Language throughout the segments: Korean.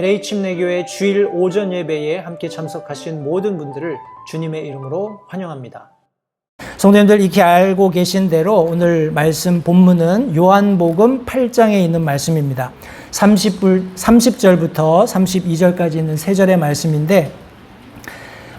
LA 침례교회 주일 오전 예배에 함께 참석하신 모든 분들을 주님의 이름으로 환영합니다. 성도님들 익히 알고 계신 대로 오늘 말씀 본문은 요한복음 8장에 있는 말씀입니다. 30절부터 32절까지 있는 세 절의 말씀인데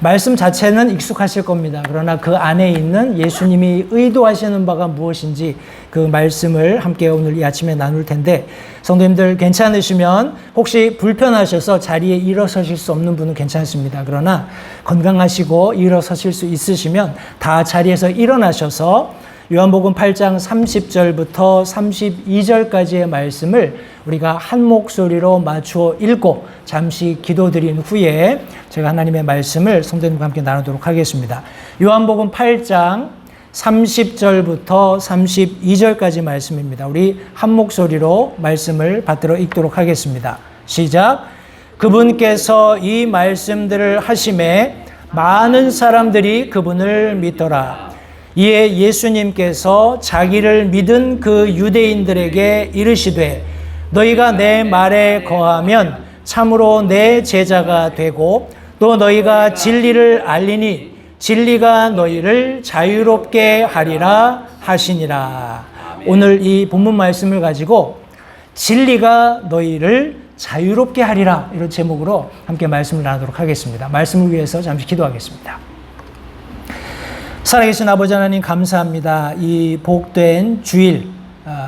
말씀 자체는 익숙하실 겁니다. 그러나 그 안에 있는 예수님이 의도하시는 바가 무엇인지 그 말씀을 함께 오늘 이 아침에 나눌 텐데 성도님들 괜찮으시면 혹시 불편하셔서 자리에 일어서실 수 없는 분은 괜찮습니다. 그러나 건강하시고 일어서실 수 있으시면 다 자리에서 일어나셔서 요한복음 8장 30절부터 32절까지의 말씀을 우리가 한 목소리로 맞추어 읽고 잠시 기도드린 후에 제가 하나님의 말씀을 성도님과 함께 나누도록 하겠습니다. 요한복음 8장 30절부터 32절까지 말씀입니다. 우리 한 목소리로 말씀을 받들어 읽도록 하겠습니다. 시작. 그분께서 이 말씀들을 하심에 많은 사람들이 그분을 믿더라. 이에 예수님께서 자기를 믿은 그 유대인들에게 이르시되 너희가 내 말에 거하면 참으로 내 제자가 되고 또 너희가 진리를 알리니 진리가 너희를 자유롭게 하리라 하시니라. 오늘 이 본문 말씀을 가지고 진리가 너희를 자유롭게 하리라 이런 제목으로 함께 말씀을 나누도록 하겠습니다. 말씀을 위해서 잠시 기도하겠습니다. 살아계신 아버지 하나님 감사합니다. 이 복된 주일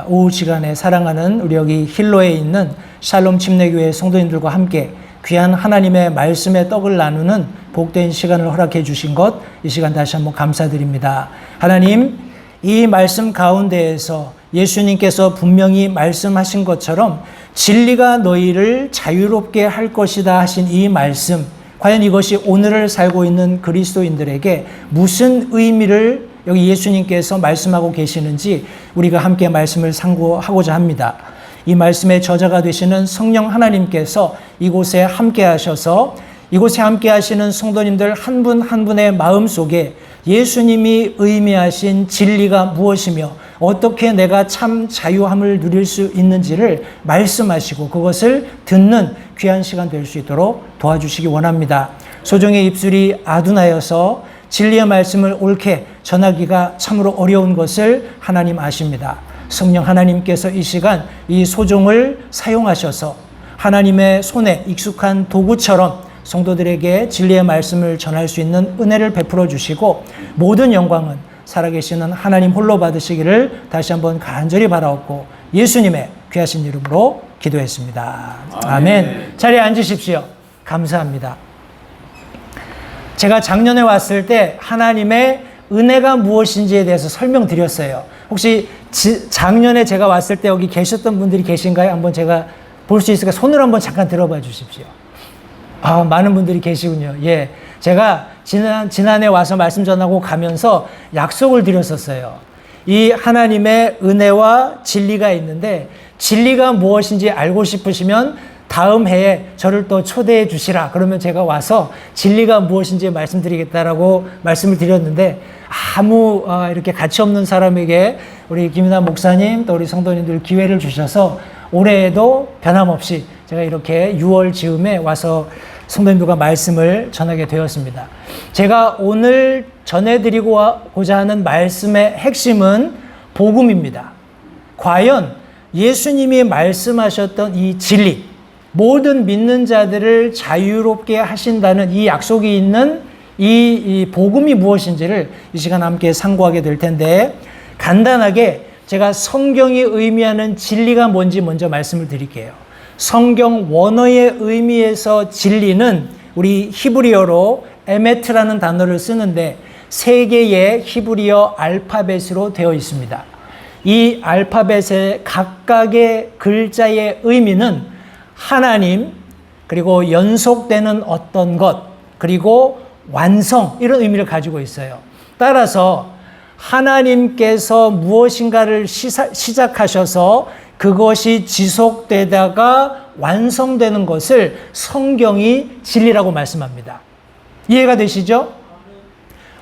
오후 시간에 사랑하는 우리 여기 힐로에 있는 샬롬 침례교회 성도님들과 함께 귀한 하나님의 말씀의 떡을 나누는 복된 시간을 허락해 주신 것 이 시간 다시 한번 감사드립니다. 하나님 이 말씀 가운데에서 예수님께서 분명히 말씀하신 것처럼 진리가 너희를 자유롭게 할 것이다 하신 이 말씀 과연 이것이 오늘을 살고 있는 그리스도인들에게 무슨 의미를 여기 예수님께서 말씀하고 계시는지 우리가 함께 말씀을 상고하고자 합니다. 이 말씀의 저자가 되시는 성령 하나님께서 이곳에 함께 하셔서 이곳에 함께 하시는 성도님들 한 분 한 분의 마음속에 예수님이 의미하신 진리가 무엇이며 어떻게 내가 참 자유함을 누릴 수 있는지를 말씀하시고 그것을 듣는 귀한 시간 될 수 있도록 도와주시기 원합니다. 소정의 입술이 아둔하여서 진리의 말씀을 옳게 전하기가 참으로 어려운 것을 하나님 아십니다. 성령 하나님께서 이 시간 이 소종을 사용하셔서 하나님의 손에 익숙한 도구처럼 성도들에게 진리의 말씀을 전할 수 있는 은혜를 베풀어 주시고 모든 영광은 살아계시는 하나님 홀로 받으시기를 다시 한번 간절히 바라옵고 예수님의 귀하신 이름으로 기도했습니다. 아멘. 자리에 앉으십시오. 감사합니다. 제가 작년에 왔을 때 하나님의 은혜가 무엇인지에 대해서 설명드렸어요. 혹시 작년에 제가 왔을 때 여기 계셨던 분들이 계신가요? 한번 제가 볼 수 있을까? 손을 한번 잠깐 들어봐 주십시오. 많은 분들이 계시군요. 예. 제가 지난해 와서 말씀 전하고 가면서 약속을 드렸었어요. 이 하나님의 은혜와 진리가 있는데 진리가 무엇인지 알고 싶으시면 다음 해에 저를 또 초대해 주시라. 그러면 제가 와서 진리가 무엇인지 말씀드리겠다라고 말씀을 드렸는데 아무 이렇게 가치 없는 사람에게 우리 김인하 목사님 또 우리 성도님들 기회를 주셔서 올해에도 변함없이 제가 이렇게 6월 즈음에 와서 성도님들과 말씀을 전하게 되었습니다. 제가 오늘 전해드리고자 하는 말씀의 핵심은 복음입니다. 과연 예수님이 말씀하셨던 이 진리, 모든 믿는 자들을 자유롭게 하신다는 이 약속이 있는 이 복음이 무엇인지를 이 시간 함께 상고하게 될 텐데 간단하게 제가 성경이 의미하는 진리가 뭔지 먼저 말씀을 드릴게요. 성경 원어의 의미에서 진리는 우리 히브리어로 에메트라는 단어를 쓰는데 세 개의 히브리어 알파벳으로 되어 있습니다. 이 알파벳의 각각의 글자의 의미는 하나님, 그리고 연속되는 어떤 것, 그리고 완성 이런 의미를 가지고 있어요. 따라서 하나님께서 무엇인가를 시작하셔서 그것이 지속되다가 완성되는 것을 성경이 진리라고 말씀합니다. 이해가 되시죠?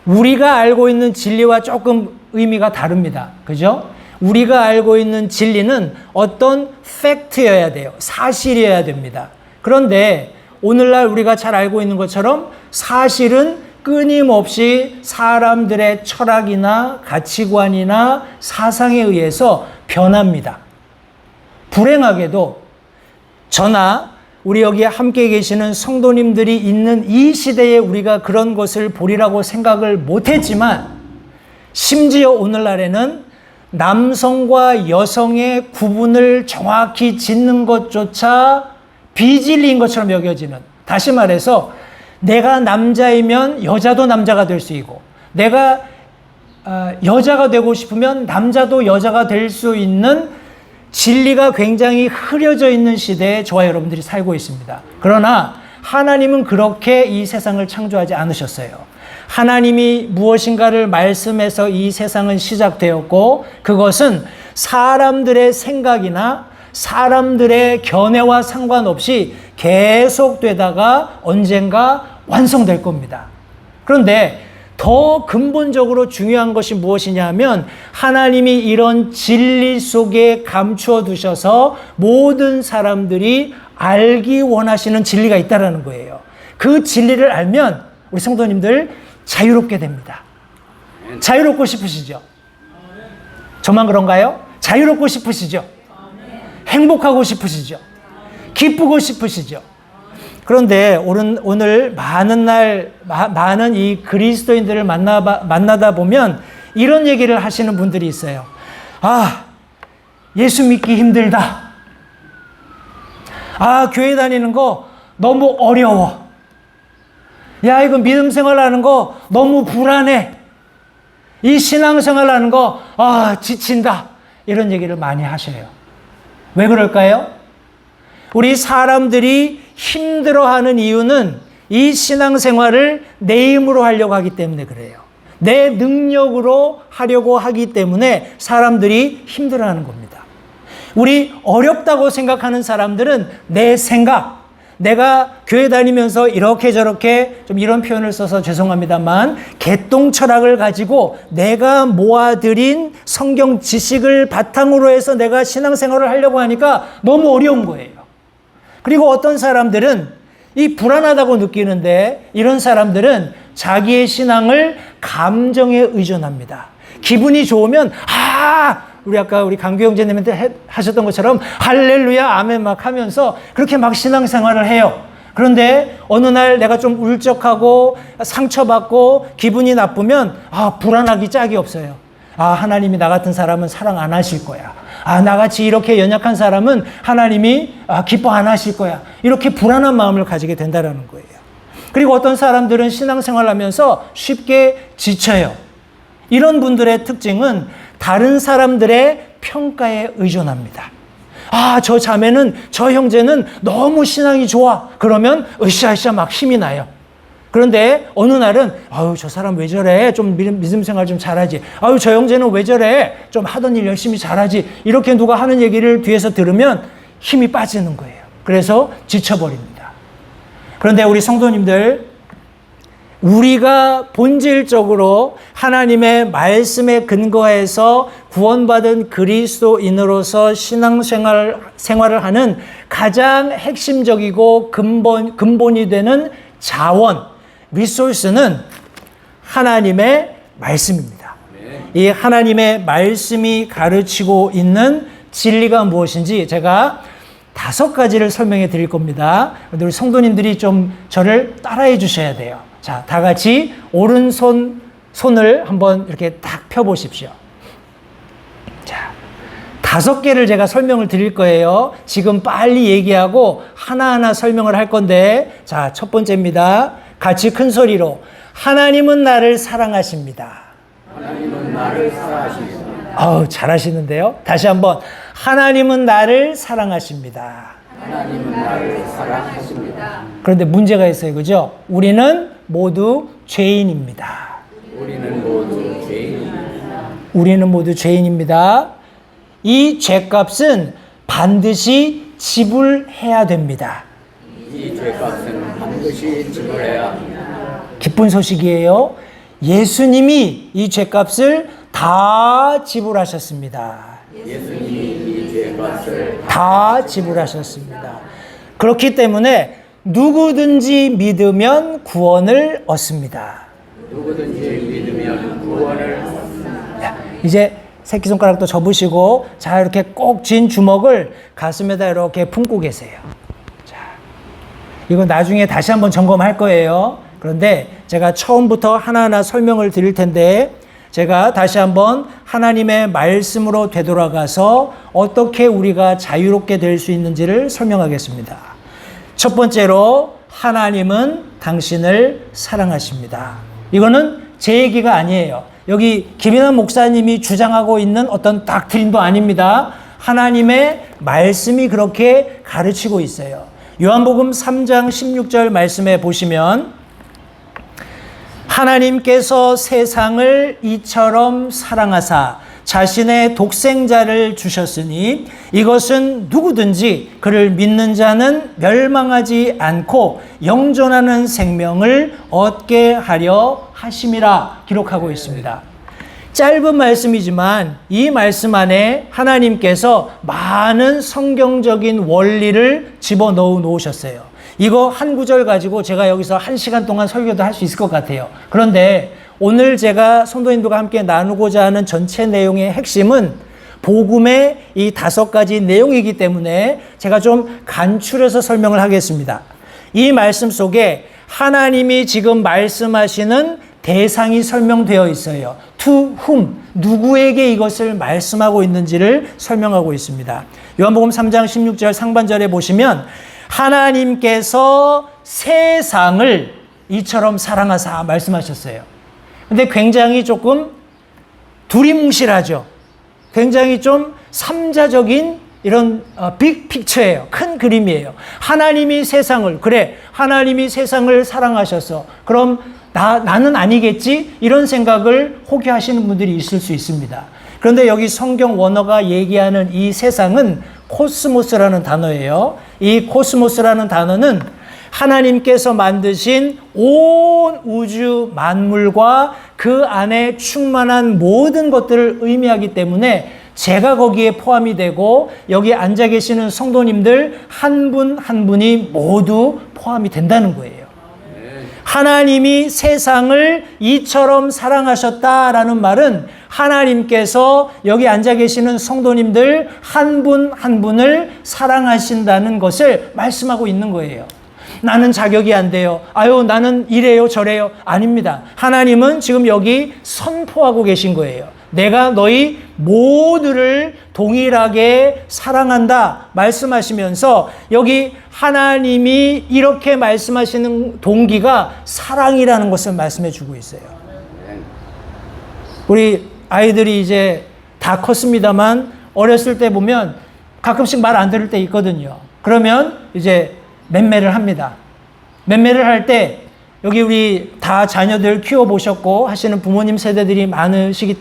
우리가 알고 있는 진리와 조금 의미가 다릅니다. 그죠? 우리가 알고 있는 진리는 어떤 팩트여야 돼요. 사실이어야 됩니다. 그런데 오늘날 우리가 잘 알고 있는 것처럼 사실은 끊임없이 사람들의 철학이나 가치관이나 사상에 의해서 변합니다. 불행하게도 저나 우리 여기에 함께 계시는 성도님들이 있는 이 시대에 우리가 그런 것을 보리라고 생각을 못했지만, 심지어 오늘날에는 남성과 여성의 구분을 정확히 짓는 것조차 비진리인 것처럼 여겨지는, 다시 말해서 내가 남자이면 여자도 남자가 될 수 있고, 내가 여자가 되고 싶으면 남자도 여자가 될 수 있는 진리가 굉장히 흐려져 있는 시대에 저와 여러분들이 살고 있습니다. 그러나 하나님은 그렇게 이 세상을 창조하지 않으셨어요. 하나님이 무엇인가를 말씀해서 이 세상은 시작되었고, 그것은 사람들의 생각이나 사람들의 견해와 상관없이 계속되다가 언젠가 완성될 겁니다. 그런데 더 근본적으로 중요한 것이 무엇이냐 하면, 하나님이 이런 진리 속에 감추어 두셔서 모든 사람들이 알기 원하시는 진리가 있다는 거예요. 그 진리를 알면 우리 성도님들 자유롭게 됩니다. 자유롭고 싶으시죠? 저만 그런가요? 자유롭고 싶으시죠? 행복하고 싶으시죠? 기쁘고 싶으시죠? 그런데 오늘 많은 이 그리스도인들을 만나다 보면 이런 얘기를 하시는 분들이 있어요. 아, 예수 믿기 힘들다. 아, 교회 다니는 거 너무 어려워. 야, 이거 믿음 생활하는 거 너무 불안해. 이 신앙생활 하는 거, 지친다. 이런 얘기를 많이 하셔요. 왜 그럴까요? 우리 사람들이 힘들어하는 이유는 이 신앙생활을 내 힘으로 하려고 하기 때문에 그래요. 내 능력으로 하려고 하기 때문에 사람들이 힘들어하는 겁니다. 우리 어렵다고 생각하는 사람들은 내 생각, 내가 교회 다니면서 이렇게 저렇게, 좀 이런 표현을 써서 죄송합니다만, 개똥 철학을 가지고 내가 모아들인 성경 지식을 바탕으로 해서 내가 신앙생활을 하려고 하니까 너무 어려운 거예요. 그리고 어떤 사람들은 이 불안하다고 느끼는데, 이런 사람들은 자기의 신앙을 감정에 의존합니다. 기분이 좋으면 우리 아까 우리 강규 형제님한테 하셨던 것처럼 할렐루야 아멘 막 하면서 그렇게 막 신앙생활을 해요. 그런데 어느 날 내가 좀 울적하고 상처받고 기분이 나쁘면 불안하기 짝이 없어요. 하나님이 나 같은 사람은 사랑 안 하실 거야. 나같이 이렇게 연약한 사람은 하나님이 기뻐 안 하실 거야. 이렇게 불안한 마음을 가지게 된다는 거예요. 그리고 어떤 사람들은 신앙생활을 하면서 쉽게 지쳐요. 이런 분들의 특징은 다른 사람들의 평가에 의존합니다. 저 자매는, 저 형제는 너무 신앙이 좋아. 그러면 으쌰으쌰 막 힘이 나요. 그런데 어느 날은 저 사람 왜 저래? 좀 믿음 생활 좀 잘하지. 저 형제는 왜 저래? 좀 하던 일 열심히 잘하지. 이렇게 누가 하는 얘기를 뒤에서 들으면 힘이 빠지는 거예요. 그래서 지쳐버립니다. 그런데 우리 성도님들, 우리가 본질적으로 하나님의 말씀에 근거해서 구원받은 그리스도인으로서 신앙생활을 하는 가장 핵심적이고 근본이 되는 자원, 리소스는 하나님의 말씀입니다. 이 하나님의 말씀이 가르치고 있는 진리가 무엇인지 제가 5가지를 설명해 드릴 겁니다. 우리 성도님들이 좀 저를 따라해 주셔야 돼요. 자, 다 같이 손을 한번 이렇게 딱 펴보십시오. 자, 5개를 제가 설명을 드릴 거예요. 지금 빨리 얘기하고 하나하나 설명을 할 건데, 자, 첫 번째입니다. 같이 큰 소리로, 하나님은 나를 사랑하십니다. 하나님은 나를 사랑하십니다. 잘하시는데요. 다시 한번, 하나님은 나를 사랑하십니다. 하나님은 나를 사랑하십니다. 그런데 문제가 있어요. 그죠? 우리는 모두 죄인입니다. 우리는 모두 죄인입니다. 우리는 모두 죄인입니다. 이 죄값은 반드시 지불해야 됩니다. 이 죄값은 반드시 지불해야 합니다. 기쁜 소식이에요. 예수님이 이 죄값을 다 지불하셨습니다. 예수님이 이 죄값을 다 지불하셨습니다. 그렇기 때문에 누구든지 믿으면 구원을 얻습니다. 누구든지 믿으면 구원을 얻습니다. 이제 새끼손가락도 접으시고 자 이렇게 꼭 쥔 주먹을 가슴에다 이렇게 품고 계세요. 자, 이거 나중에 다시 한번 점검할 거예요. 그런데 제가 처음부터 하나하나 설명을 드릴 텐데 제가 다시 한번 하나님의 말씀으로 되돌아가서 어떻게 우리가 자유롭게 될 수 있는지를 설명하겠습니다. 첫 번째로 하나님은 당신을 사랑하십니다. 이거는 제 얘기가 아니에요. 여기 김인환 목사님이 주장하고 있는 어떤 닥트린도 아닙니다. 하나님의 말씀이 그렇게 가르치고 있어요. 요한복음 3장 16절 말씀에 보시면 하나님께서 세상을 이처럼 사랑하사 자신의 독생자를 주셨으니 이것은 누구든지 그를 믿는 자는 멸망하지 않고 영존하는 생명을 얻게 하려 하심이라 기록하고 있습니다. 짧은 말씀이지만 이 말씀 안에 하나님께서 많은 성경적인 원리를 집어넣어 놓으셨어요. 이거 한 구절 가지고 제가 여기서 1시간 동안 설교도 할 수 있을 것 같아요. 그런데 오늘 제가 성도님들과 함께 나누고자 하는 전체 내용의 핵심은 복음의 이 5가지 내용이기 때문에 제가 좀 간추려서 설명을 하겠습니다. 이 말씀 속에 하나님이 지금 말씀하시는 대상이 설명되어 있어요. To whom, 누구에게 이것을 말씀하고 있는지를 설명하고 있습니다. 요한복음 3장 16절 상반절에 보시면 하나님께서 세상을 이처럼 사랑하사 말씀하셨어요. 근데 굉장히 조금 두리뭉실하죠. 굉장히 좀 삼자적인 이런 빅 픽처예요. 큰 그림이에요. 하나님이 세상을, 그래, 하나님이 세상을 사랑하셔서 그럼 나는 아니겠지? 이런 생각을 혹여 하시는 분들이 있을 수 있습니다. 그런데 여기 성경 원어가 얘기하는 이 세상은 코스모스라는 단어예요. 이 코스모스라는 단어는 하나님께서 만드신 온 우주 만물과 그 안에 충만한 모든 것들을 의미하기 때문에 제가 거기에 포함이 되고 여기 앉아 계시는 성도님들 한 분 한 분이 모두 포함이 된다는 거예요. 하나님이 세상을 이처럼 사랑하셨다라는 말은 하나님께서 여기 앉아 계시는 성도님들 한 분 한 분을 사랑하신다는 것을 말씀하고 있는 거예요. 나는 자격이 안 돼요. 아유, 나는 이래요, 저래요. 아닙니다. 하나님은 지금 여기 선포하고 계신 거예요. 내가 너희 모두를 동일하게 사랑한다 말씀하시면서 여기 하나님이 이렇게 말씀하시는 동기가 사랑이라는 것을 말씀해 주고 있어요. 우리 아이들이 이제 다 컸습니다만 어렸을 때 보면 가끔씩 말 안 들을 때 있거든요. 그러면 이제 맴매를 합니다. 맴매를 할 때 여기 우리 다 자녀들 키워보셨고 하시는 부모님 세대들이 많으시기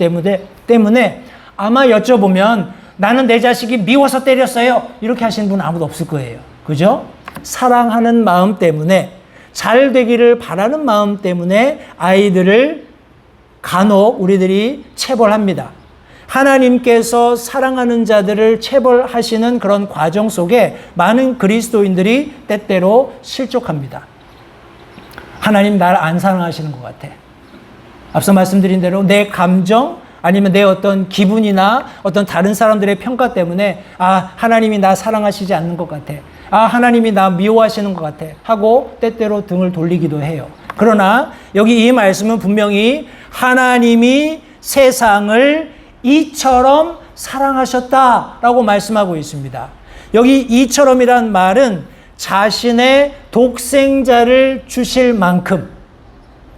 때문에 아마 여쭤보면 나는 내 자식이 미워서 때렸어요. 이렇게 하시는 분은 아무도 없을 거예요. 그죠? 사랑하는 마음 때문에 잘 되기를 바라는 마음 때문에 아이들을 간혹 우리들이 체벌합니다. 하나님께서 사랑하는 자들을 체벌하시는 그런 과정 속에 많은 그리스도인들이 때때로 실족합니다. 하나님 나를 안 사랑하시는 것 같아. 앞서 말씀드린 대로 내 감정 아니면 내 어떤 기분이나 어떤 다른 사람들의 평가 때문에 하나님이 나 사랑하시지 않는 것 같아. 하나님이 나 미워하시는 것 같아. 하고 때때로 등을 돌리기도 해요. 그러나 여기 이 말씀은 분명히 하나님이 세상을 이처럼 사랑하셨다라고 말씀하고 있습니다. 여기 이처럼이란 말은 자신의 독생자를 주실 만큼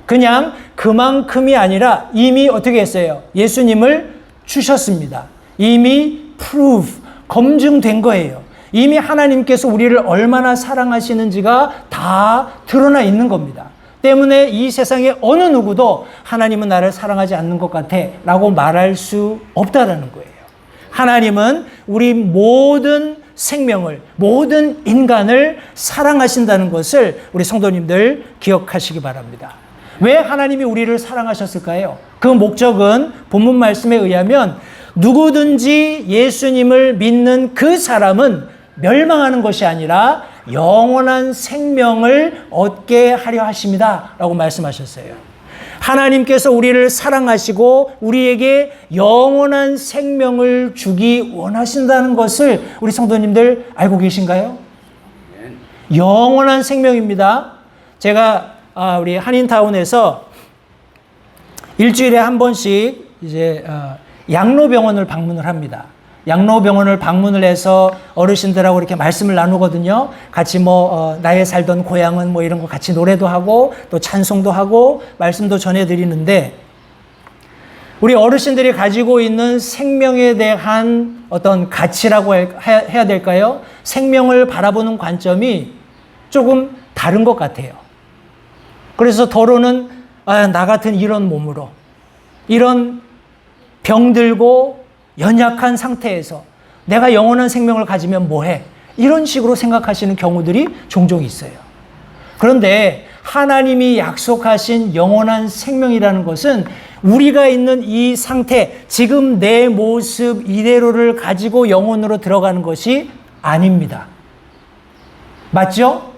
그냥 그만큼이 아니라 이미 어떻게 했어요? 예수님을 주셨습니다. 이미 prove, 검증된 거예요. 이미 하나님께서 우리를 얼마나 사랑하시는지가 다 드러나 있는 겁니다. 때문에 이 세상에 어느 누구도 하나님은 나를 사랑하지 않는 것 같아 라고 말할 수 없다라는 거예요. 하나님은 우리 모든 생명을, 모든 인간을 사랑하신다는 것을 우리 성도님들 기억하시기 바랍니다. 왜 하나님이 우리를 사랑하셨을까요? 그 목적은 본문 말씀에 의하면 누구든지 예수님을 믿는 그 사람은 멸망하는 것이 아니라 영원한 생명을 얻게 하려 하십니다. 라고 말씀하셨어요. 하나님께서 우리를 사랑하시고 우리에게 영원한 생명을 주기 원하신다는 것을 우리 성도님들 알고 계신가요? 영원한 생명입니다. 제가 우리 한인타운에서 일주일에 한 번씩 이제 양로병원을 방문을 합니다. 양로병원을 방문을 해서 어르신들하고 이렇게 말씀을 나누거든요. 같이 나의 살던 고향은 이런 거 같이 노래도 하고 또 찬송도 하고 말씀도 전해드리는데, 우리 어르신들이 가지고 있는 생명에 대한 어떤 가치라고 해야 될까요? 생명을 바라보는 관점이 조금 다른 것 같아요. 그래서 더러는 나 같은 이런 몸으로, 이런 병들고 연약한 상태에서 내가 영원한 생명을 가지면 뭐해? 이런 식으로 생각하시는 경우들이 종종 있어요. 그런데 하나님이 약속하신 영원한 생명이라는 것은 우리가 있는 이 상태, 지금 내 모습 이대로를 가지고 영혼으로 들어가는 것이 아닙니다. 맞죠?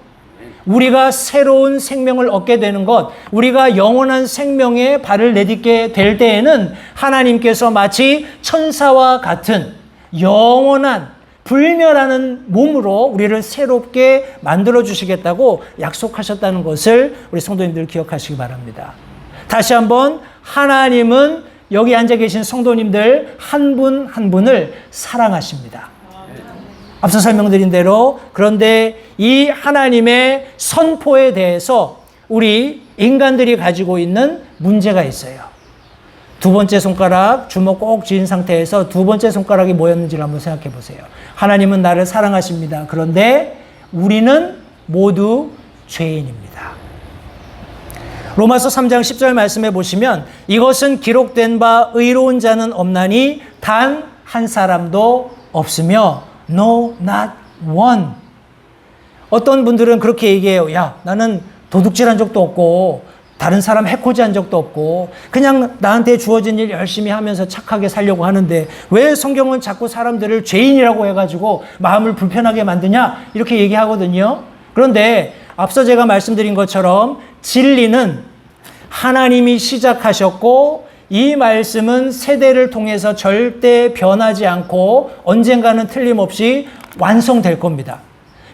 우리가 새로운 생명을 얻게 되는 것, 우리가 영원한 생명에 발을 내딛게 될 때에는 하나님께서 마치 천사와 같은 영원한 불멸하는 몸으로 우리를 새롭게 만들어 주시겠다고 약속하셨다는 것을 우리 성도님들 기억하시기 바랍니다. 다시 한번, 하나님은 여기 앉아 계신 성도님들 한 분 한 분을 사랑하십니다. 앞서 설명드린 대로, 그런데 이 하나님의 선포에 대해서 우리 인간들이 가지고 있는 문제가 있어요. 두 번째 손가락 주먹 꼭 쥐은 상태에서 두 번째 손가락이 뭐였는지를 한번 생각해 보세요. 하나님은 나를 사랑하십니다. 그런데 우리는 모두 죄인입니다. 로마서 3장 10절 말씀해 보시면, 이것은 기록된 바 의로운 자는 없나니 단 한 사람도 없으며 No, not one. 어떤 분들은 그렇게 얘기해요. 야, 나는 도둑질한 적도 없고 다른 사람 해코지한 적도 없고 그냥 나한테 주어진 일 열심히 하면서 착하게 살려고 하는데 왜 성경은 자꾸 사람들을 죄인이라고 해가지고 마음을 불편하게 만드냐? 이렇게 얘기하거든요. 그런데 앞서 제가 말씀드린 것처럼 진리는 하나님이 시작하셨고 이 말씀은 세대를 통해서 절대 변하지 않고 언젠가는 틀림없이 완성될 겁니다.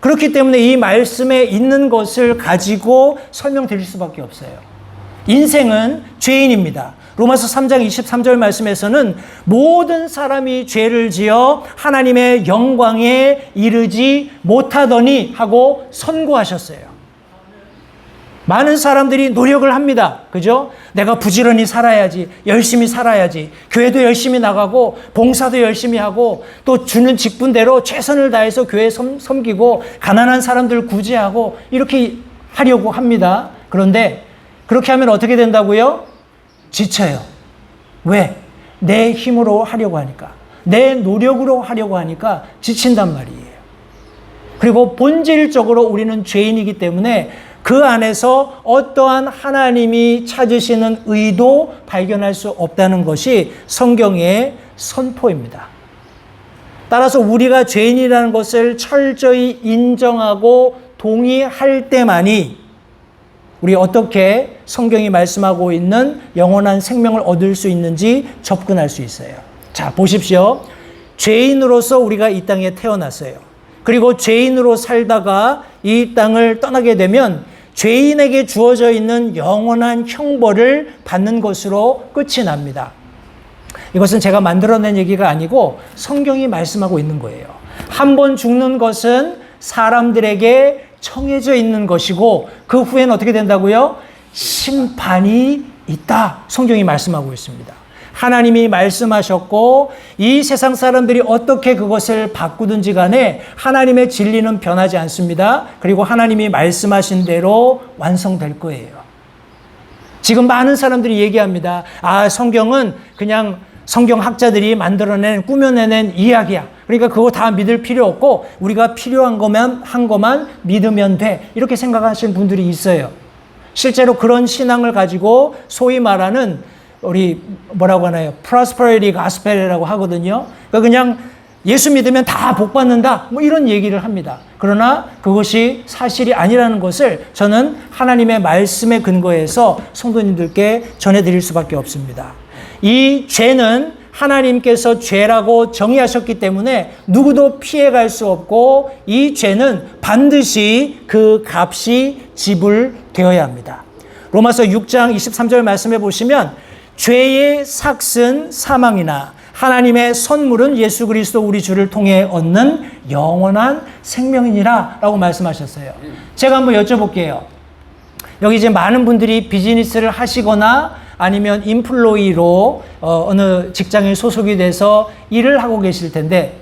그렇기 때문에 이 말씀에 있는 것을 가지고 설명드릴 수밖에 없어요. 인생은 죄인입니다. 로마서 3장 23절 말씀에서는 모든 사람이 죄를 지어 하나님의 영광에 이르지 못하더니 하고 선고하셨어요. 많은 사람들이 노력을 합니다. 그죠? 내가 부지런히 살아야지, 열심히 살아야지, 교회도 열심히 나가고 봉사도 열심히 하고 또 주는 직분대로 최선을 다해서 교회 섬기고 가난한 사람들 구제하고 이렇게 하려고 합니다. 그런데 그렇게 하면 어떻게 된다고요? 지쳐요. 왜? 내 힘으로 하려고 하니까, 내 노력으로 하려고 하니까 지친단 말이에요. 그리고 본질적으로 우리는 죄인이기 때문에 그 안에서 어떠한 하나님이 찾으시는 의도 발견할 수 없다는 것이 성경의 선포입니다. 따라서 우리가 죄인이라는 것을 철저히 인정하고 동의할 때만이 우리 어떻게 성경이 말씀하고 있는 영원한 생명을 얻을 수 있는지 접근할 수 있어요. 자, 보십시오. 죄인으로서 우리가 이 땅에 태어났어요. 그리고 죄인으로 살다가 이 땅을 떠나게 되면 죄인에게 주어져 있는 영원한 형벌을 받는 것으로 끝이 납니다. 이것은 제가 만들어낸 얘기가 아니고 성경이 말씀하고 있는 거예요. 한 번 죽는 것은 사람들에게 정해져 있는 것이고 그 후에는 어떻게 된다고요? 심판이 있다. 성경이 말씀하고 있습니다. 하나님이 말씀하셨고 이 세상 사람들이 어떻게 그것을 바꾸든지 간에 하나님의 진리는 변하지 않습니다. 그리고 하나님이 말씀하신 대로 완성될 거예요. 지금 많은 사람들이 얘기합니다. 성경은 그냥 성경학자들이 만들어낸, 꾸며내는 이야기야. 그러니까 그거 다 믿을 필요 없고 우리가 필요한 것만 한 것만 믿으면 돼. 이렇게 생각하시는 분들이 있어요. 실제로 그런 신앙을 가지고 소위 말하는 우리 뭐라고 하나요? Prosperity Gospel이라고 하거든요. 그러니까 그냥 예수 믿으면 다 복 받는다. 뭐 이런 얘기를 합니다. 그러나 그것이 사실이 아니라는 것을 저는 하나님의 말씀에 근거해서 성도님들께 전해드릴 수밖에 없습니다. 이 죄는 하나님께서 죄라고 정의하셨기 때문에 누구도 피해갈 수 없고 이 죄는 반드시 그 값이 지불되어야 합니다. 로마서 6장 23절 말씀해 보시면 죄의 삭은 사망이나 하나님의 선물은 예수 그리스도 우리 주를 통해 얻는 영원한 생명이니라 라고 말씀하셨어요. 제가 한번 여쭤볼게요. 여기 이제 많은 분들이 비즈니스를 하시거나 아니면 인플로이로 어느 직장에 소속이 돼서 일을 하고 계실 텐데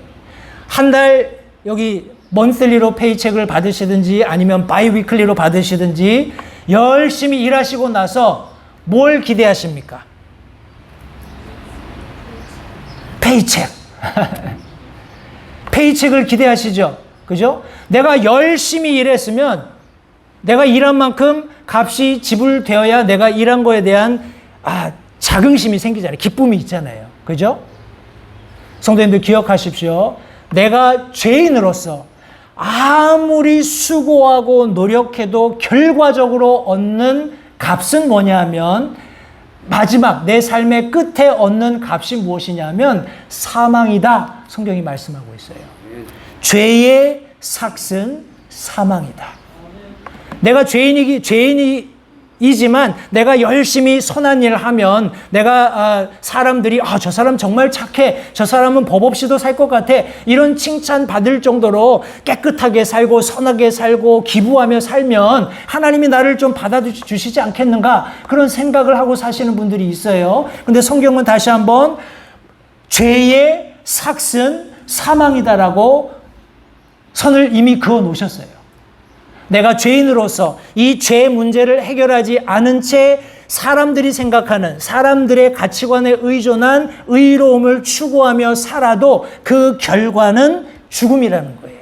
한 달 여기 먼슬리로 페이첵을 받으시든지 아니면 바이위클리로 받으시든지 열심히 일하시고 나서 뭘 기대하십니까? 페이첵. 페이첵을 기대하시죠. 그죠? 내가 열심히 일했으면 내가 일한 만큼 값이 지불되어야 내가 일한 거에 대한 자긍심이 생기잖아요. 기쁨이 있잖아요. 그죠? 성도님들 기억하십시오. 내가 죄인으로서 아무리 수고하고 노력해도 결과적으로 얻는 값은 뭐냐 하면 마지막 내 삶의 끝에 얻는 값이 무엇이냐면 사망이다. 성경이 말씀하고 있어요. 죄의 삭은 사망이다. 내가 죄인이지만 내가 열심히 선한 일을 하면 내가 사람들이 저 사람 정말 착해, 저 사람은 법 없이도 살 것 같아, 이런 칭찬 받을 정도로 깨끗하게 살고 선하게 살고 기부하며 살면 하나님이 나를 좀 받아주시지 않겠는가, 그런 생각을 하고 사시는 분들이 있어요. 근데 성경은 다시 한번 죄의 삭은 사망이다라고 선을 이미 그어 놓으셨어요. 내가 죄인으로서 이 죄 문제를 해결하지 않은 채 사람들이 생각하는 사람들의 가치관에 의존한 의로움을 추구하며 살아도 그 결과는 죽음이라는 거예요.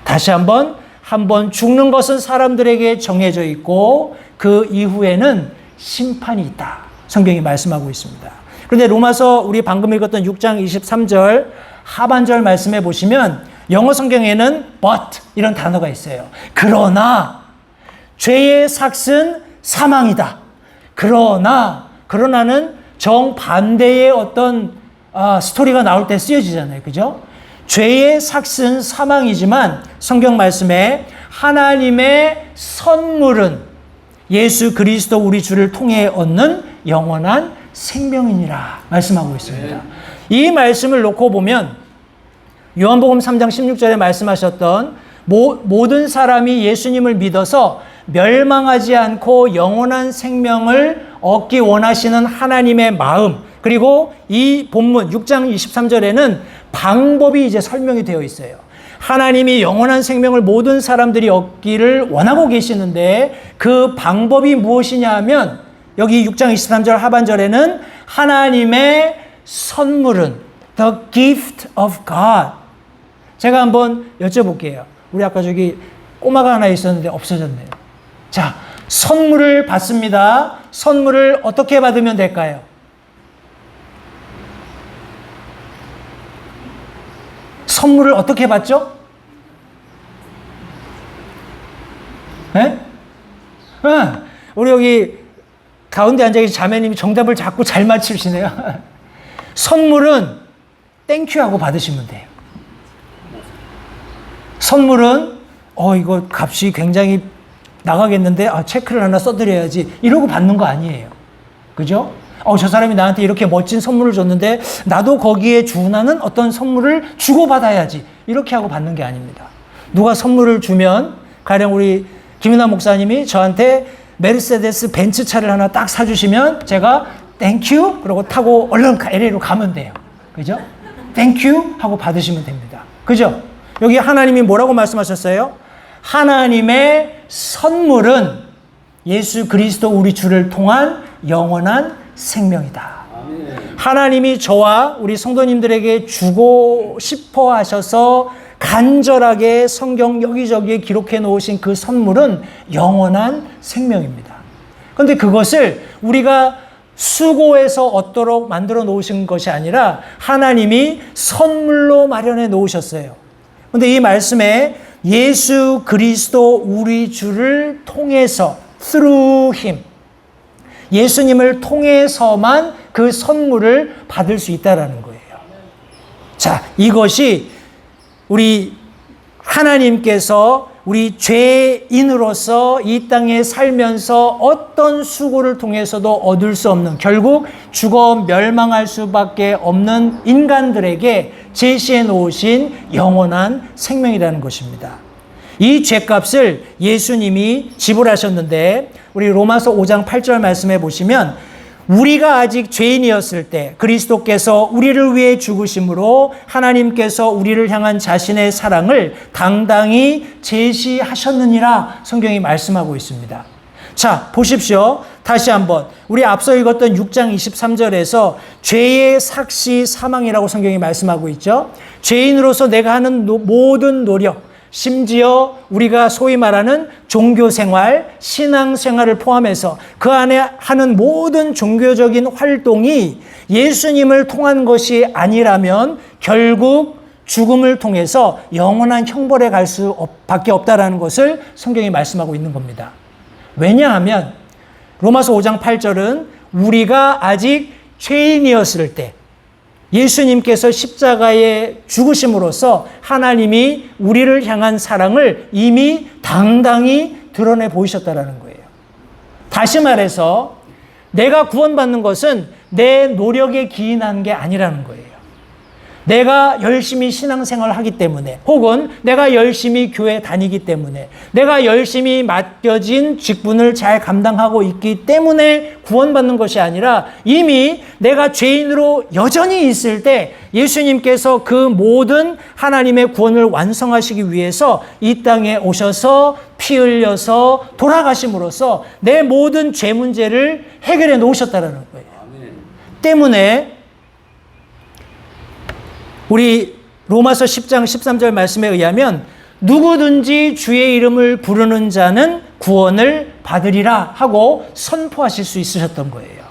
다시 한번 죽는 것은 사람들에게 정해져 있고 그 이후에는 심판이 있다. 성경이 말씀하고 있습니다. 그런데 로마서 우리 방금 읽었던 6장 23절 하반절 말씀해 보시면 영어 성경에는 but 이런 단어가 있어요. 그러나 죄의 삭은 사망이다. 그러나는 정반대의 어떤 스토리가 나올 때 쓰여지잖아요. 그죠? 죄의 삭은 사망이지만 성경 말씀에 하나님의 선물은 예수 그리스도 우리 주를 통해 얻는 영원한 생명이니라 말씀하고 있습니다. 이 말씀을 놓고 보면 요한복음 3장 16절에 말씀하셨던 모든 사람이 예수님을 믿어서 멸망하지 않고 영원한 생명을 얻기 원하시는 하나님의 마음, 그리고 이 본문 6장 23절에는 방법이 이제 설명이 되어 있어요. 하나님이 영원한 생명을 모든 사람들이 얻기를 원하고 계시는데 그 방법이 무엇이냐 하면 여기 6장 23절 하반절에는 하나님의 선물은 the gift of God. 제가 한번 여쭤볼게요. 우리 아까 저기 꼬마가 하나 있었는데 없어졌네요. 자, 선물을 받습니다. 선물을 어떻게 받으면 될까요? 선물을 어떻게 받죠? 네? 우리 여기 가운데 앉아계신 자매님이 정답을 자꾸 잘 맞추시네요. 선물은 땡큐 하고 받으시면 돼요. 선물은 이거 값이 굉장히 나가겠는데 체크를 하나 써드려야지 이러고 받는 거 아니에요. 그죠? 저 사람이 나한테 이렇게 멋진 선물을 줬는데 나도 거기에 준하는 어떤 선물을 주고받아야지 이렇게 하고 받는 게 아닙니다. 누가 선물을 주면 가령 우리 김윤아 목사님이 저한테 메르세데스 벤츠 차를 하나 딱 사주시면 제가 땡큐 그러고 타고 얼른 LA로 가면 돼요. 그죠? 땡큐 하고 받으시면 됩니다. 그죠? 여기 하나님이 뭐라고 말씀하셨어요? 하나님의 선물은 예수 그리스도 우리 주를 통한 영원한 생명이다. 하나님이 저와 우리 성도님들에게 주고 싶어 하셔서 간절하게 성경 여기저기에 기록해 놓으신 그 선물은 영원한 생명입니다. 그런데 그것을 우리가 수고해서 얻도록 만들어 놓으신 것이 아니라 하나님이 선물로 마련해 놓으셨어요. 그런데 이 말씀에 예수 그리스도 우리 주를 통해서 through him, 예수님을 통해서만 그 선물을 받을 수 있다라는 거예요. 자, 이것이 우리 하나님께서 우리 죄인으로서 이 땅에 살면서 어떤 수고를 통해서도 얻을 수 없는, 결국 죽어 멸망할 수밖에 없는 인간들에게 제시해 놓으신 영원한 생명이라는 것입니다. 이 죄값을 예수님이 지불하셨는데 우리 로마서 5장 8절 말씀해 보시면 우리가 아직 죄인이었을 때 그리스도께서 우리를 위해 죽으심으로 하나님께서 우리를 향한 자신의 사랑을 당당히 제시하셨느니라 성경이 말씀하고 있습니다. 자, 보십시오. 다시 한번 우리 앞서 읽었던 6장 23절에서 죄의 삭시 사망이라고 성경이 말씀하고 있죠. 죄인으로서 내가 하는 모든 노력, 심지어 우리가 소위 말하는 종교생활, 신앙생활을 포함해서 그 안에 하는 모든 종교적인 활동이 예수님을 통한 것이 아니라면 결국 죽음을 통해서 영원한 형벌에 갈 수밖에 없다라는 것을 성경이 말씀하고 있는 겁니다. 왜냐하면 로마서 5장 8절은 우리가 아직 죄인이었을 때 예수님께서 십자가에 죽으심으로써 하나님이 우리를 향한 사랑을 이미 당당히 드러내 보이셨다라는 거예요. 다시 말해서 내가 구원받는 것은 내 노력에 기인한 게 아니라는 거예요. 내가 열심히 신앙생활을 하기 때문에 혹은 내가 열심히 교회 다니기 때문에 내가 열심히 맡겨진 직분을 잘 감당하고 있기 때문에 구원받는 것이 아니라 이미 내가 죄인으로 여전히 있을 때 예수님께서 그 모든 하나님의 구원을 완성하시기 위해서 이 땅에 오셔서 피 흘려서 돌아가심으로써 내 모든 죄 문제를 해결해 놓으셨다는 거예요. 때문에 우리 로마서 10장 13절 말씀에 의하면 누구든지 주의 이름을 부르는 자는 구원을 받으리라 하고 선포하실 수 있으셨던 거예요.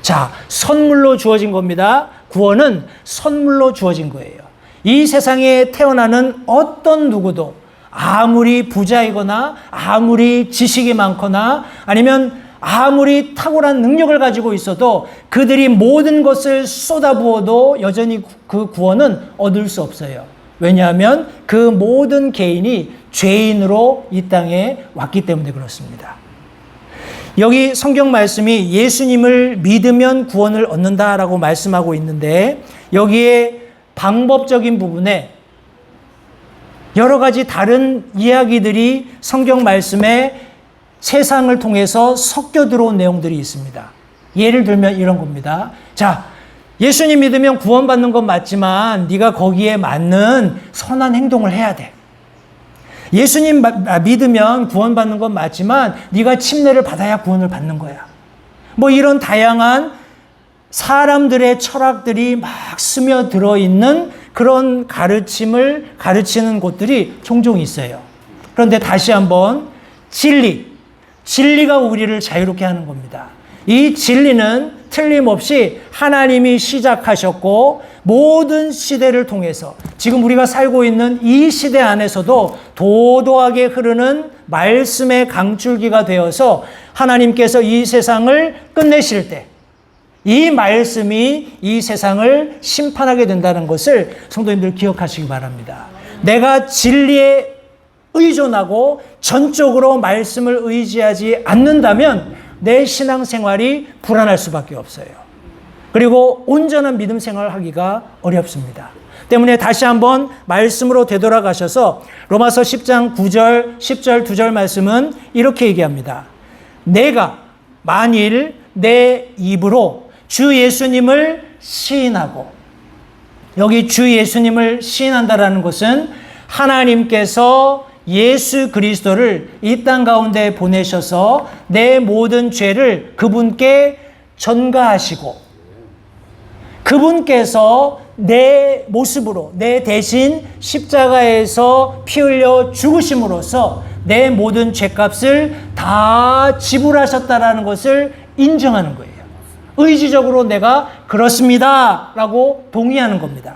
자, 선물로 주어진 겁니다. 구원은 선물로 주어진 거예요. 이 세상에 태어나는 어떤 누구도 아무리 부자이거나 아무리 지식이 많거나 아니면 아무리 탁월한 능력을 가지고 있어도 그들이 모든 것을 쏟아부어도 여전히 그 구원은 얻을 수 없어요. 왜냐하면 그 모든 개인이 죄인으로 이 땅에 왔기 때문에 그렇습니다. 여기 성경 말씀이 예수님을 믿으면 구원을 얻는다라고 말씀하고 있는데 여기에 방법적인 부분에 여러 가지 다른 이야기들이 성경 말씀에 세상을 통해서 섞여 들어온 내용들이 있습니다. 예를 들면 이런 겁니다. 자, 예수님 믿으면 구원받는 건 맞지만 네가 거기에 맞는 선한 행동을 해야 돼. 예수님 믿으면 구원받는 건 맞지만 네가 침례를 받아야 구원을 받는 거야. 뭐 이런 다양한 사람들의 철학들이 막 스며들어 있는 그런 가르침을 가르치는 곳들이 종종 있어요. 그런데 다시 한번 진리가 우리를 자유롭게 하는 겁니다. 이 진리는 틀림없이 하나님이 시작하셨고 모든 시대를 통해서 지금 우리가 살고 있는 이 시대 안에서도 도도하게 흐르는 말씀의 강줄기가 되어서 하나님께서 이 세상을 끝내실 때 이 말씀이 이 세상을 심판하게 된다는 것을 성도님들 기억하시기 바랍니다. 내가 진리에 의존하고 전적으로 말씀을 의지하지 않는다면 내 신앙생활이 불안할 수밖에 없어요. 그리고 온전한 믿음 생활을 하기가 어렵습니다. 때문에 다시 한번 말씀으로 되돌아가셔서 로마서 10장 9절, 10절, 2절 말씀은 이렇게 얘기합니다. 내가 만일 내 입으로 주 예수님을 시인하고, 여기 주 예수님을 시인한다라는 것은 하나님께서 예수 그리스도를 이 땅 가운데 보내셔서 내 모든 죄를 그분께 전가하시고 그분께서 내 모습으로 내 대신 십자가에서 피 흘려 죽으심으로써 내 모든 죄값을 다 지불하셨다라는 것을 인정하는 거예요. 의지적으로 내가 그렇습니다 라고 동의하는 겁니다.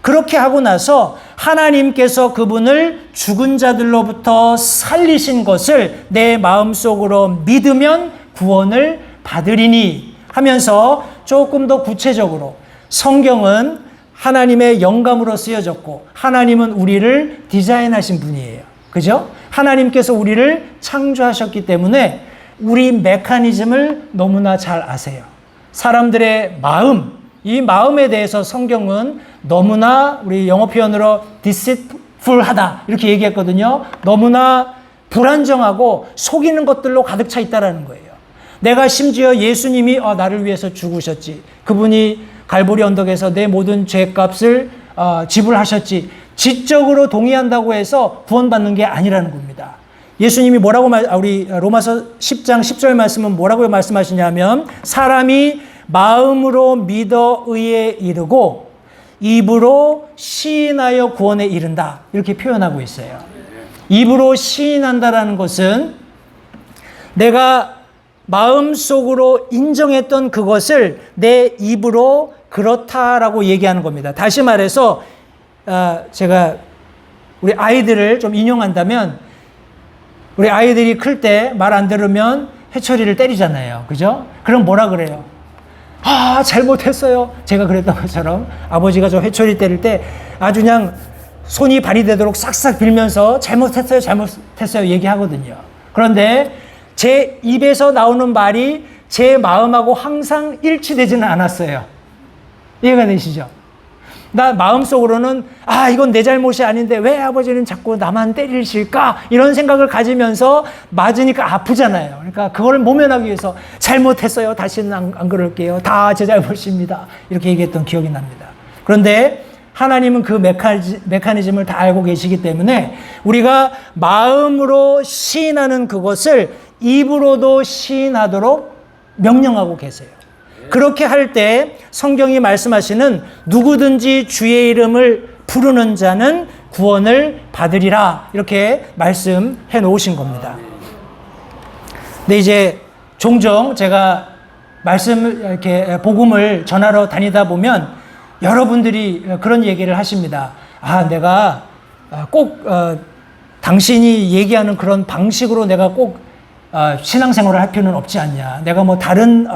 그렇게 하고 나서 하나님께서 그분을 죽은 자들로부터 살리신 것을 내 마음속으로 믿으면 구원을 받으리니 하면서 조금 더 구체적으로 성경은 하나님의 영감으로 쓰여졌고 하나님은 우리를 디자인하신 분이에요. 그죠? 하나님께서 우리를 창조하셨기 때문에 우리 메커니즘을 너무나 잘 아세요. 사람들의 마음, 이 마음에 대해서 성경은 너무나 우리 영어 표현으로 deceitful하다 이렇게 얘기했거든요. 너무나 불안정하고 속이는 것들로 가득 차 있다라는 거예요. 내가 심지어 예수님이 나를 위해서 죽으셨지. 그분이 갈보리 언덕에서 내 모든 죄값을 지불하셨지. 지적으로 동의한다고 해서 구원받는 게 아니라는 겁니다. 예수님이 뭐라고 우리 로마서 10장 10절 말씀은 뭐라고 말씀하시냐면 사람이 마음으로 믿어 의에 이르고 입으로 시인하여 구원에 이른다 이렇게 표현하고 있어요. 입으로 시인한다라는 것은 내가 마음속으로 인정했던 그것을 내 입으로 그렇다라고 얘기하는 겁니다. 다시 말해서 제가 우리 아이들을 좀 인용한다면 우리 아이들이 클 때 말 안 들으면 회초리를 때리잖아요. 그죠? 그럼 뭐라 그래요? 잘못했어요. 제가 그랬던 것처럼 아버지가 저 회초리 때릴 때 아주 그냥 손이 발휘되도록 싹싹 빌면서 잘못했어요 얘기하거든요. 그런데 제 입에서 나오는 말이 제 마음하고 항상 일치되지는 않았어요. 이해가 되시죠? 나 마음속으로는 이건 내 잘못이 아닌데 왜 아버지는 자꾸 나만 때리실까? 이런 생각을 가지면서 맞으니까 아프잖아요. 그러니까 그걸 모면하기 위해서 잘못했어요. 다시는 안 그럴게요. 다 제 잘못입니다. 이렇게 얘기했던 기억이 납니다. 그런데 하나님은 그 메커니즘을 다 알고 계시기 때문에 우리가 마음으로 시인하는 그것을 입으로도 시인하도록 명령하고 계세요. 그렇게 할 때 성경이 말씀하시는 누구든지 주의 이름을 부르는 자는 구원을 받으리라 이렇게 말씀해 놓으신 겁니다. 근데 이제 종종 제가 이렇게 복음을 전하러 다니다 보면 여러분들이 그런 얘기를 하십니다. 내가 꼭 당신이 얘기하는 그런 방식으로 내가 꼭 신앙생활을 할 필요는 없지 않냐. 내가 뭐 다른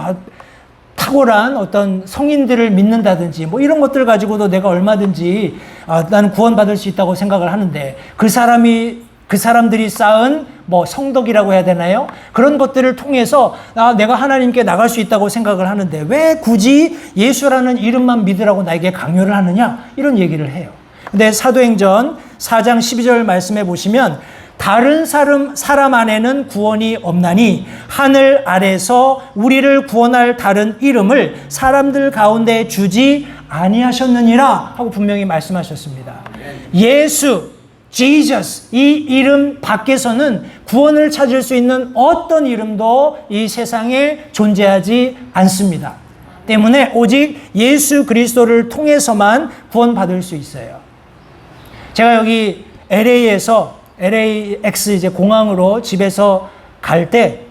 탁월한 어떤 성인들을 믿는다든지 뭐 이런 것들 가지고도 내가 얼마든지 나는 구원받을 수 있다고 생각을 하는데 그 사람들이 쌓은 뭐 성덕이라고 해야 되나요? 그런 것들을 통해서 내가 하나님께 나갈 수 있다고 생각을 하는데 왜 굳이 예수라는 이름만 믿으라고 나에게 강요를 하느냐? 이런 얘기를 해요. 근데 사도행전 4장 12절 말씀해 보시면 다른 사람 안에는 구원이 없나니 하늘 아래서 우리를 구원할 다른 이름을 사람들 가운데 주지 아니하셨느니라 하고 분명히 말씀하셨습니다. 예수, Jesus 이 이름 밖에서는 구원을 찾을 수 있는 어떤 이름도 이 세상에 존재하지 않습니다. 때문에 오직 예수 그리스도를 통해서만 구원받을 수 있어요. 제가 여기 LAX 이제 공항으로 집에서 갈 때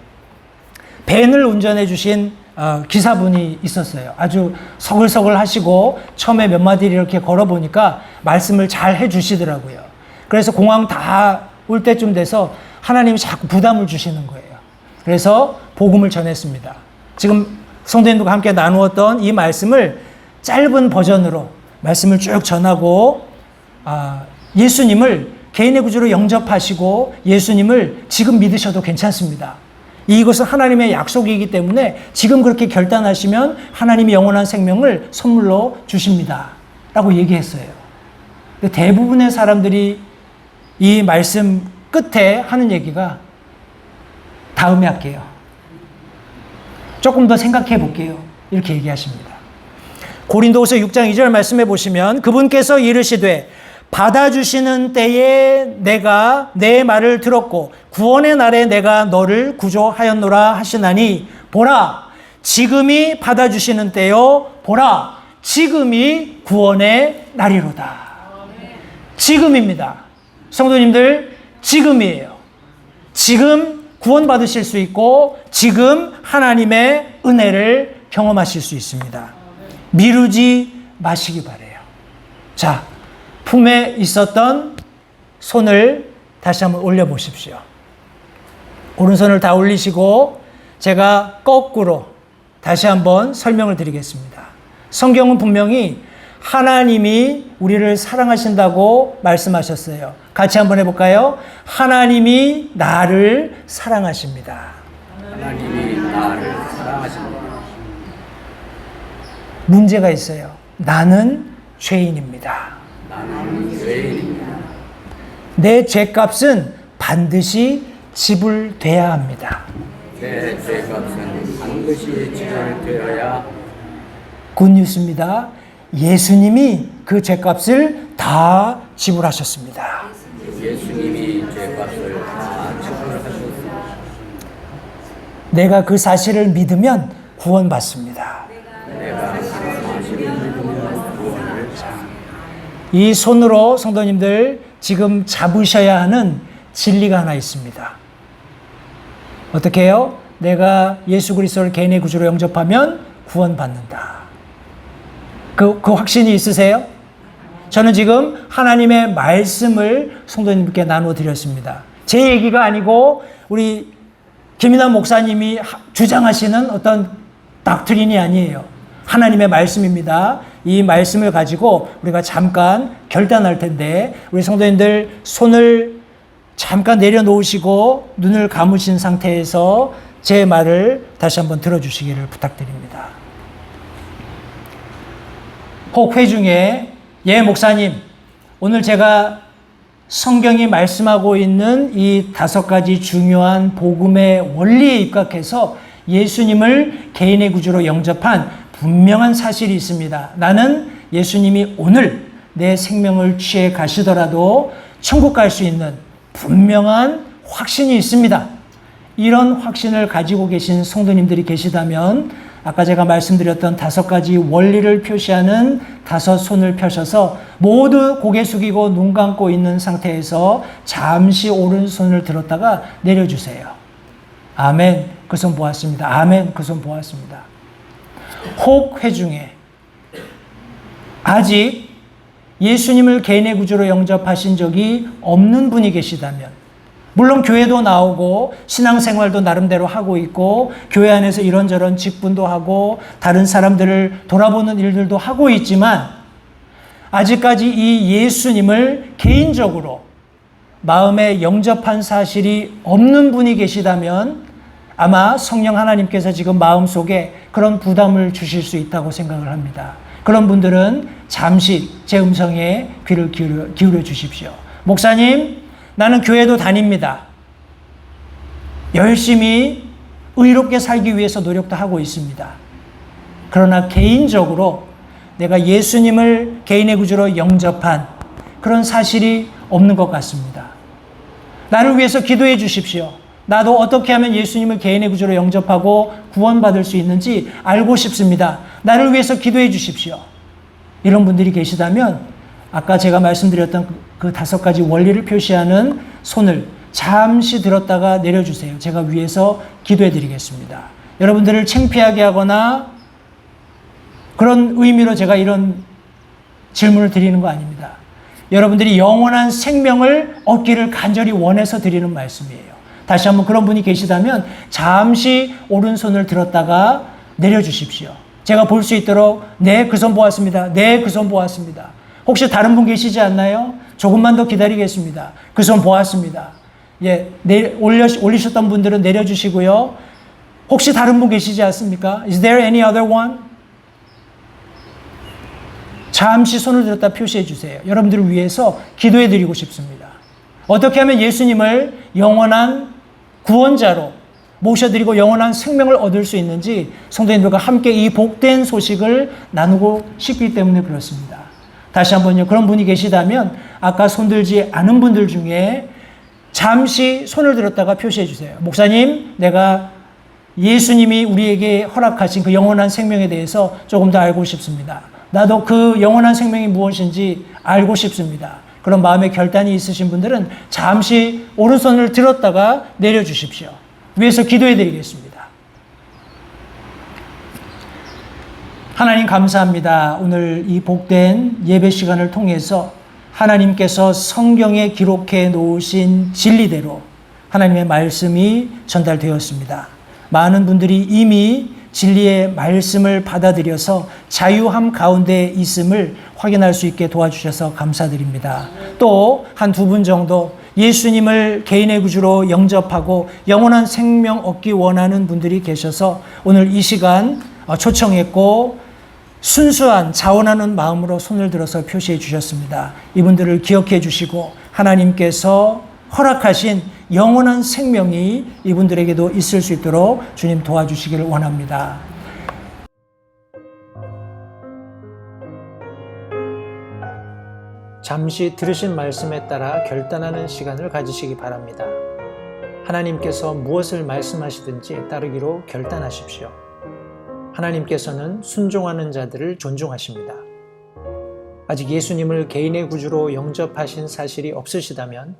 밴을 운전해 주신 기사분이 있었어요. 아주 서글서글 하시고 처음에 몇 마디를 이렇게 걸어보니까 말씀을 잘 해주시더라고요. 그래서 공항 다 올 때쯤 돼서 하나님이 자꾸 부담을 주시는 거예요. 그래서 복음을 전했습니다. 지금 성도님들과 함께 나누었던 이 말씀을 짧은 버전으로 말씀을 쭉 전하고 예수님을 개인의 구주로 영접하시고 예수님을 지금 믿으셔도 괜찮습니다. 이것은 하나님의 약속이기 때문에 지금 그렇게 결단하시면 하나님이 영원한 생명을 선물로 주십니다. 라고 얘기했어요. 근데 대부분의 사람들이 이 말씀 끝에 하는 얘기가 다음에 할게요. 조금 더 생각해 볼게요. 이렇게 얘기하십니다. 고린도후서 6장 2절 말씀해 보시면 그분께서 이르시되 받아주시는 때에 내가 내 말을 들었고 구원의 날에 내가 너를 구조하였노라 하시나니 보라 지금이 받아주시는 때요 보라 지금이 구원의 날이로다. 지금입니다. 성도님들 지금이에요. 지금 구원받으실 수 있고 지금 하나님의 은혜를 경험하실 수 있습니다. 미루지 마시기 바래요. 자, 품에 있었던 손을 다시 한번 올려보십시오. 오른손을 다 올리시고 제가 거꾸로 다시 한번 설명을 드리겠습니다. 성경은 분명히 하나님이 우리를 사랑하신다고 말씀하셨어요. 같이 한번 해볼까요? 하나님이 나를 사랑하십니다. 하나님이 나를 사랑하십니다. 문제가 있어요. 나는 죄인입니다. 나는 죄인입니다. 내 죄값은 반드시 지불돼야 합니다. 내 죄값은 반드시 지불되어야 굿뉴스입니다. 예수님이 그 죄값을 다 지불하셨습니다. 예수님이 죄값을 다 지불하셨습니다. 내가 그 사실을 믿으면 구원받습니다. 내가 그 사실을 믿으면 구원을 이 손으로 성도님들 지금 잡으셔야 하는 진리가 하나 있습니다. 어떻게 해요? 내가 예수 그리스도를 개인의 구주로 영접하면 구원받는다. 그 확신이 있으세요? 저는 지금 하나님의 말씀을 성도님께 나누어 드렸습니다. 제 얘기가 아니고 우리 김인환 목사님이 주장하시는 어떤 닥트린이 아니에요. 하나님의 말씀입니다. 이 말씀을 가지고 우리가 잠깐 결단할 텐데 우리 성도님들 손을 잠깐 내려놓으시고 눈을 감으신 상태에서 제 말을 다시 한번 들어주시기를 부탁드립니다. 혹 회중에 예 목사님, 오늘 제가 성경이 말씀하고 있는 이 5가지 중요한 복음의 원리에 입각해서 예수님을 개인의 구주로 영접한 분명한 사실이 있습니다. 나는 예수님이 오늘 내 생명을 취해 가시더라도 천국 갈 수 있는 분명한 확신이 있습니다. 이런 확신을 가지고 계신 성도님들이 계시다면 아까 제가 말씀드렸던 5가지 원리를 표시하는 5 손을 펴셔서 모두 고개 숙이고 눈 감고 있는 상태에서 잠시 오른손을 들었다가 내려주세요. 아멘. 그 손 보았습니다. 아멘. 그 손 보았습니다. 혹 회중에 아직 예수님을 개인의 구주로 영접하신 적이 없는 분이 계시다면, 물론 교회도 나오고 신앙생활도 나름대로 하고 있고 교회 안에서 이런저런 직분도 하고 다른 사람들을 돌아보는 일들도 하고 있지만 아직까지 이 예수님을 개인적으로 마음에 영접한 사실이 없는 분이 계시다면 아마 성령 하나님께서 지금 마음속에 그런 부담을 주실 수 있다고 생각을 합니다. 그런 분들은 잠시 제 음성에 귀를 기울여 주십시오. 목사님, 나는 교회도 다닙니다. 열심히 의롭게 살기 위해서 노력도 하고 있습니다. 그러나 개인적으로 내가 예수님을 개인의 구주로 영접한 그런 사실이 없는 것 같습니다. 나를 위해서 기도해 주십시오. 나도 어떻게 하면 예수님을 개인의 구주로 영접하고 구원받을 수 있는지 알고 싶습니다. 나를 위해서 기도해 주십시오. 이런 분들이 계시다면 아까 제가 말씀드렸던 그 5가지 원리를 표시하는 손을 잠시 들었다가 내려주세요. 제가 위에서 기도해 드리겠습니다. 여러분들을 창피하게 하거나 그런 의미로 제가 이런 질문을 드리는 거 아닙니다. 여러분들이 영원한 생명을 얻기를 간절히 원해서 드리는 말씀이에요. 다시 한번 그런 분이 계시다면 잠시 오른손을 들었다가 내려주십시오. 제가 볼 수 있도록 네, 그 손 보았습니다. 네, 그 손 보았습니다. 혹시 다른 분 계시지 않나요? 조금만 더 기다리겠습니다. 그 손 보았습니다. 예, 올리셨던 분들은 내려주시고요. 혹시 다른 분 계시지 않습니까? Is there any other one? 잠시 손을 들었다 표시해 주세요. 여러분들을 위해서 기도해 드리고 싶습니다. 어떻게 하면 예수님을 영원한 구원자로 모셔드리고 영원한 생명을 얻을 수 있는지 성도님들과 함께 이 복된 소식을 나누고 싶기 때문에 그렇습니다. 다시 한번요. 그런 분이 계시다면 아까 손들지 않은 분들 중에 잠시 손을 들었다가 표시해 주세요. 목사님, 내가 예수님이 우리에게 허락하신 그 영원한 생명에 대해서 조금 더 알고 싶습니다. 나도 그 영원한 생명이 무엇인지 알고 싶습니다. 그런 마음의 결단이 있으신 분들은 잠시 오른손을 들었다가 내려주십시오. 위에서 기도해 드리겠습니다. 하나님 감사합니다. 오늘 이 복된 예배 시간을 통해서 하나님께서 성경에 기록해 놓으신 진리대로 하나님의 말씀이 전달되었습니다. 많은 분들이 이미 진리의 말씀을 받아들여서 자유함 가운데 있음을 확인할 수 있게 도와주셔서 감사드립니다. 또 한 두 분 정도 예수님을 개인의 구주로 영접하고 영원한 생명 얻기 원하는 분들이 계셔서 오늘 이 시간 초청했고 순수한 자원하는 마음으로 손을 들어서 표시해 주셨습니다. 이분들을 기억해 주시고 하나님께서 허락하신 영원한 생명이 이분들에게도 있을 수 있도록 주님 도와주시기를 원합니다. 잠시 들으신 말씀에 따라 결단하는 시간을 가지시기 바랍니다. 하나님께서 무엇을 말씀하시든지 따르기로 결단하십시오. 하나님께서는 순종하는 자들을 존중하십니다. 아직 예수님을 개인의 구주로 영접하신 사실이 없으시다면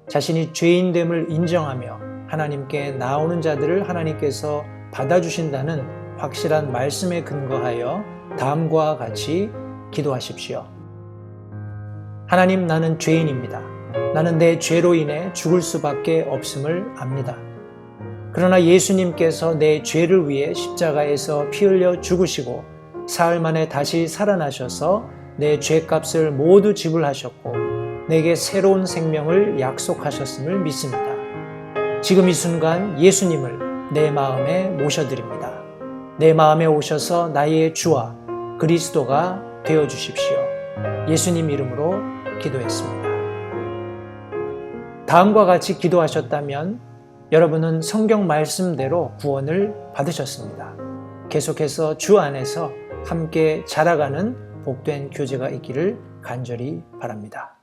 자신이 죄인됨을 인정하며 하나님께 나오는 자들을 하나님께서 받아주신다는 확실한 말씀에 근거하여 다음과 같이 기도하십시오. 하나님, 나는 죄인입니다. 나는 내 죄로 인해 죽을 수밖에 없음을 압니다. 그러나 예수님께서 내 죄를 위해 십자가에서 피 흘려 죽으시고 사흘 만에 다시 살아나셔서 내 죄값을 모두 지불하셨고 내게 새로운 생명을 약속하셨음을 믿습니다. 지금 이 순간 예수님을 내 마음에 모셔드립니다. 내 마음에 오셔서 나의 주와 그리스도가 되어주십시오. 예수님 이름으로 기도했습니다. 다음과 같이 기도하셨다면 여러분은 성경 말씀대로 구원을 받으셨습니다. 계속해서 주 안에서 함께 자라가는 복된 교제가 있기를 간절히 바랍니다.